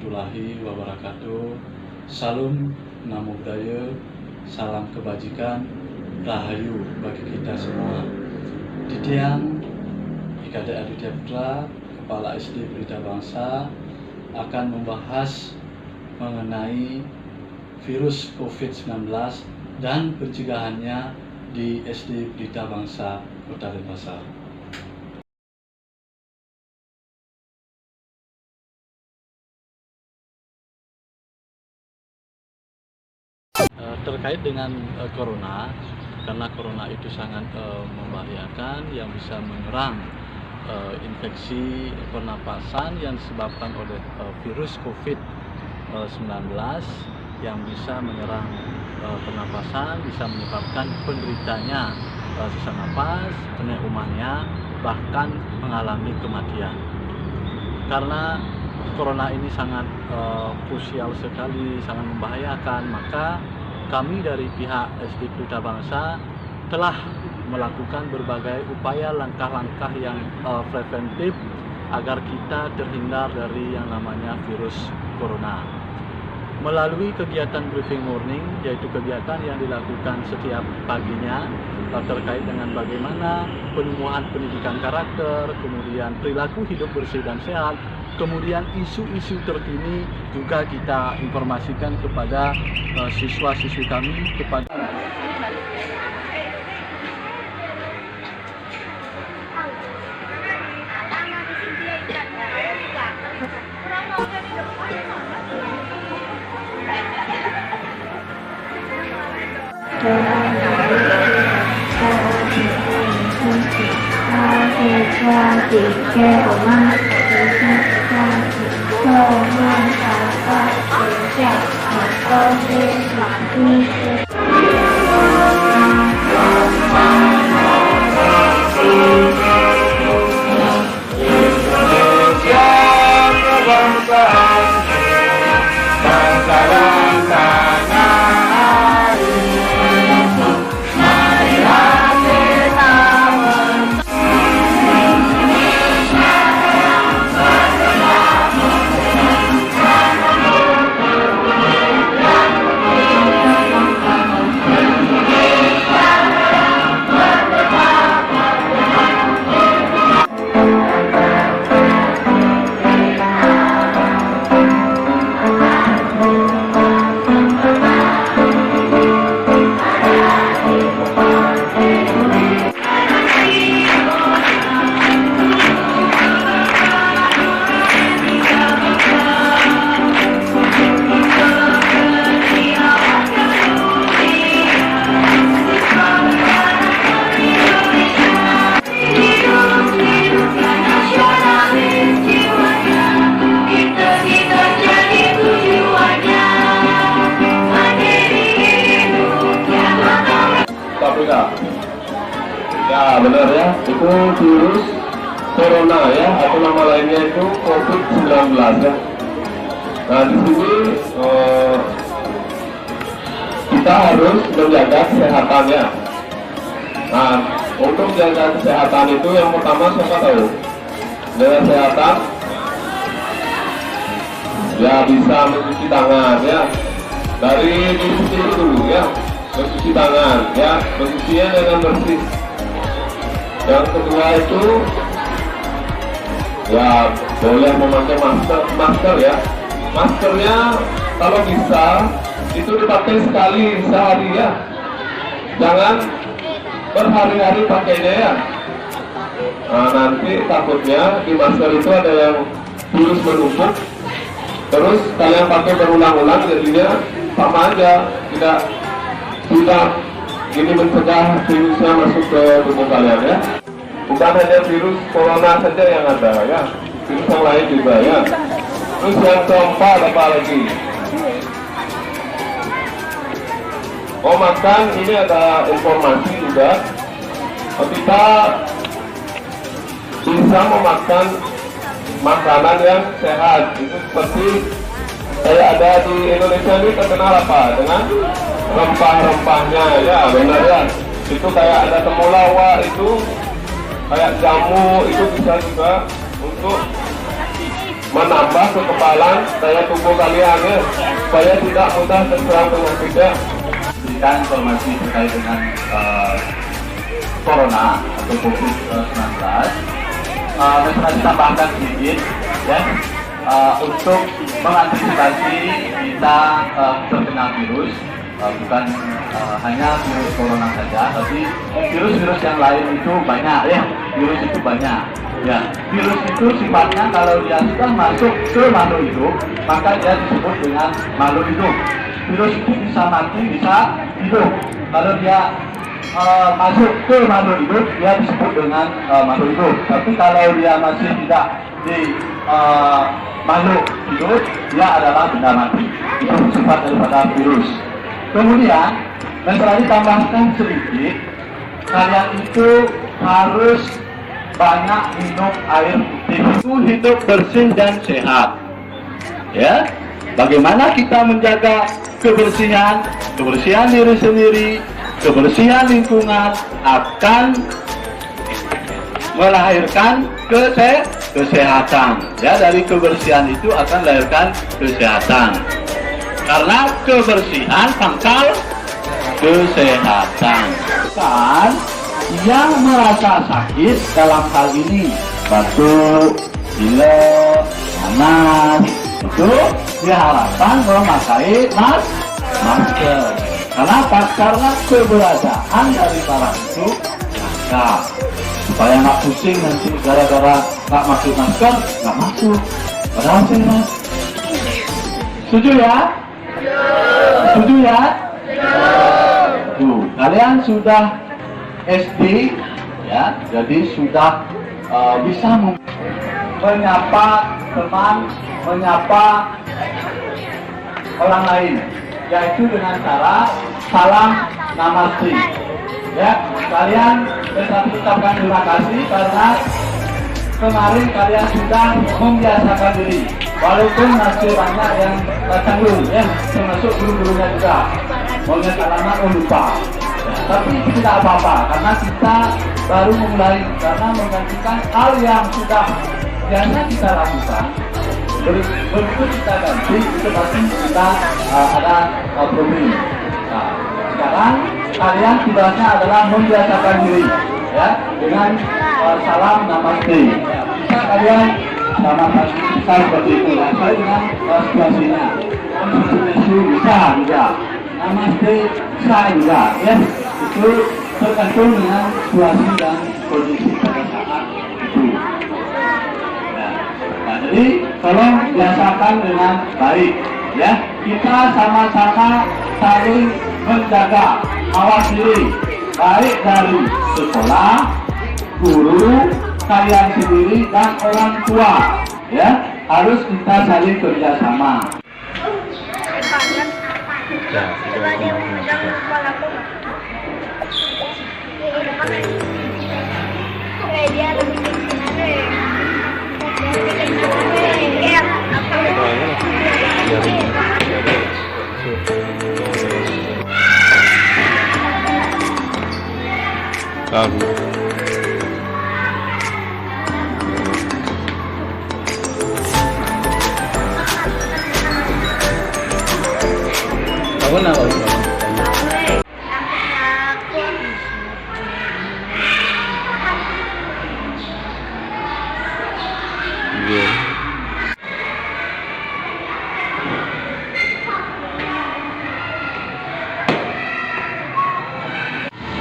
warahmatullahi wabarakatuh. Salam Namo Buddhaya, salam kebajikan, rahayu bagi kita semua. Didiang IKD Aditya Putra, Kepala SD Pelita Bangsa, akan membahas mengenai virus COVID-19 dan pencegahannya di SD Pelita Bangsa Kota Denpasar. Terkait dengan corona, karena corona itu sangat membahayakan yang bisa menyerang infeksi pernapasan yang disebabkan oleh virus COVID-19 yang bisa menyerang pernapasan, bisa menyebabkan penderitanya sesak napas, pneumonia, bahkan mengalami kematian. Karena corona ini sangat krusial sekali, sangat membahayakan, maka kami dari pihak SD Pelita Bangsa telah melakukan berbagai upaya langkah-langkah yang preventif agar kita terhindar dari yang namanya virus corona. Melalui kegiatan briefing morning, yaitu kegiatan yang dilakukan setiap paginya terkait dengan bagaimana penumbuhan pendidikan karakter, kemudian perilaku hidup bersih dan sehat, kemudian isu-isu terkini juga kita informasikan kepada siswa-siswi kami, kepada ya benar ya, itu virus corona ya, atau nama lainnya itu COVID-19 ya. Nah di sini kita harus menjaga kesehatannya. Nah untuk menjaga kesehatan itu yang pertama siapa tahu? Menjaga kesehatan ya bisa mencuci tangan ya, dari mencuci dulu ya, mencuci tangan ya, mencucinya dengan bersih. Yang kedua itu ya boleh memakai masker ya. Maskernya kalau bisa itu dipakai sekali sehari ya, jangan berhari-hari pakainya ya. Nah, nanti takutnya di masker itu ada yang virus menumpuk, terus kalian pakai berulang-ulang, jadinya sama aja, tidak ini mencegah virusnya masuk ke tubuh kalian ya. Bukan hanya virus corona saja yang ada ya, virus yang lain juga ya. Terus yang keempat apa lagi? Oh makan, ini ada informasi juga. Kita bisa memakan makanan yang sehat. Itu seperti saya ada di Indonesia ini terkenal apa? Dengan rempah-rempahnya ya, benar ya. Itu kayak ada temulawak, itu kayak jamu, itu bisa juga untuk menambah kekebalan daya tubuh kalian ya, supaya tidak mudah terserang penyakitnya. Berikan informasi terkait dengan corona atau COVID-19. Saya tambahkan sedikit ya, untuk mengantisipasi kita terkena virus, bukan hanya virus corona saja, tapi virus-virus yang lain itu banyak ya. Virus itu banyak ya. Virus itu sifatnya kalau dia sudah masuk ke makhluk hidup, maka dia disebut dengan makhluk hidup. Virus itu bisa mati, bisa hidup. Kalau dia masuk ke makhluk hidup, dia disebut dengan makhluk hidup. Tapi kalau dia masih tidak di makhluk hidup, dia adalah benda mati. Itu sifat daripada virus. Kemudian, saya tambahkan sedikit, kalian itu harus banyak minum air putih. Itu hidup bersih dan sehat. Ya, bagaimana kita menjaga kebersihan diri sendiri, kebersihan lingkungan akan melahirkan kesehatan. Ya, dari kebersihan itu akan melahirkan kesehatan. Karena kebersihan pangkal kesehatan. Kan yang merasa sakit dalam hal ini batuk, pilek, panas, itu diharapkan memakai masker. Kenapa? Karena keberadaan dari barang itu jaga supaya nggak pusing nanti gara-gara nggak pakai masker, nggak masuk. Padahal sih mas, setuju ya? Setuju ya? Tuh, kalian sudah SD ya, jadi sudah bisa menyapa teman, menyapa orang lain, yaitu dengan cara salam namaste. Ya, kalian saya ucapkan terima kasih karena kemarin kalian sudah membiasakan diri. Walaupun masih banyak yang canggung ya, termasuk guru-gurunya juga. Maunya alamat lupa. Tapi itu tidak apa-apa karena kita baru memulai, karena menggantikan hal yang sudah biasa kita lakukan. Begitu kita ganti, itu pasti kita ada problem. Nah, sekarang kalian tugasnya adalah membiasakan diri ya dengan salam namaste. Bisa kalian sama bisa seperti itu. Saya dengan situasinya, bisa juga. Namaste bisa juga ya. Itu tergantung dengan situasi dan kondisi pada saat itu. Nah, jadi tolong biasakan dengan baik ya. Kita sama-sama saling menjaga, awas diri, baik dari sekolah, guru, kalian sendiri dan orang tua ya. Harus kita saling kerjasama.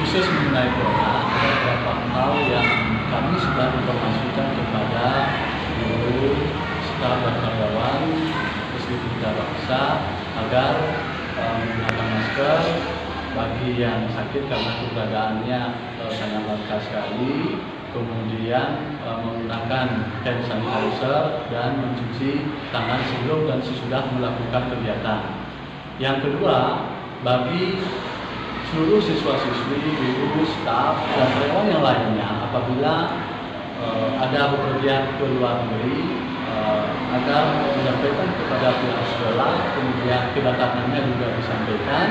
Khusus mengenai corona, ada beberapa hal yang kami sudah informasikan kepada guru, staf dan karyawan, meskipun tidak bisa, agar menggunakan masker bagi yang sakit karena keberadaannya sangat langka sekali, kemudian menggunakan hand sanitizer dan mencuci tangan sebelum dan sesudah melakukan kegiatan. Yang kedua, bagi seluruh siswa-siswi, guru, staf, dan karyawan yang lainnya, apabila ada bepergian ke luar negeri, agar menyampaikan kepada pihak sekolah, kemudian kedatangannya juga disampaikan,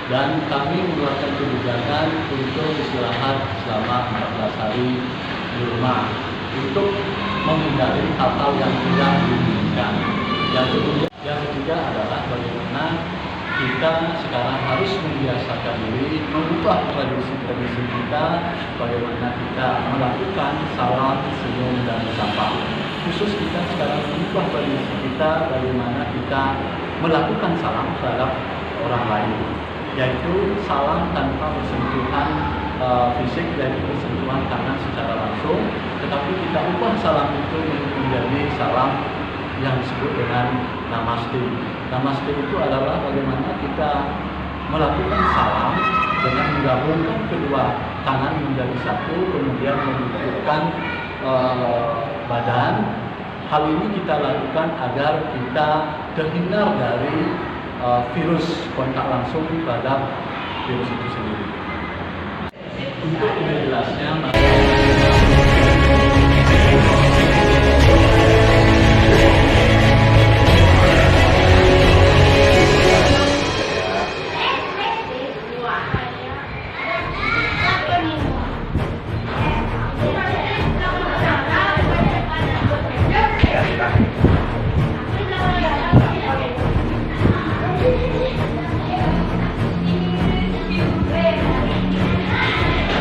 dan kami mengeluarkan kebijakan untuk istirahat selama 14 hari di rumah untuk menghindari hal-hal yang tidak diinginkan. dilakukan. Yang ketiga adalah bagaimana kita sekarang harus membiasakan diri mengubah tradisi-tradisi kita, bagaimana kita melakukan salam, senyum, dan sapa. Khusus kita sekarang mengubah tradisi kita, bagaimana kita melakukan salam terhadap orang lain, yaitu salam tanpa bersentuhan fisik, yaitu bersentuhan tangan secara langsung, tetapi kita ubah salam itu menjadi salam yang disebut dengan namaste. Namaste itu adalah bagaimana kita melakukan salam dengan menggabungkan kedua tangan menjadi satu, kemudian mendudukkan badan. Hal ini kita lakukan agar kita terhindar dari virus kontak langsung terhadap virus itu sendiri. Untuk lebih jelasnya,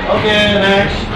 Oke, next.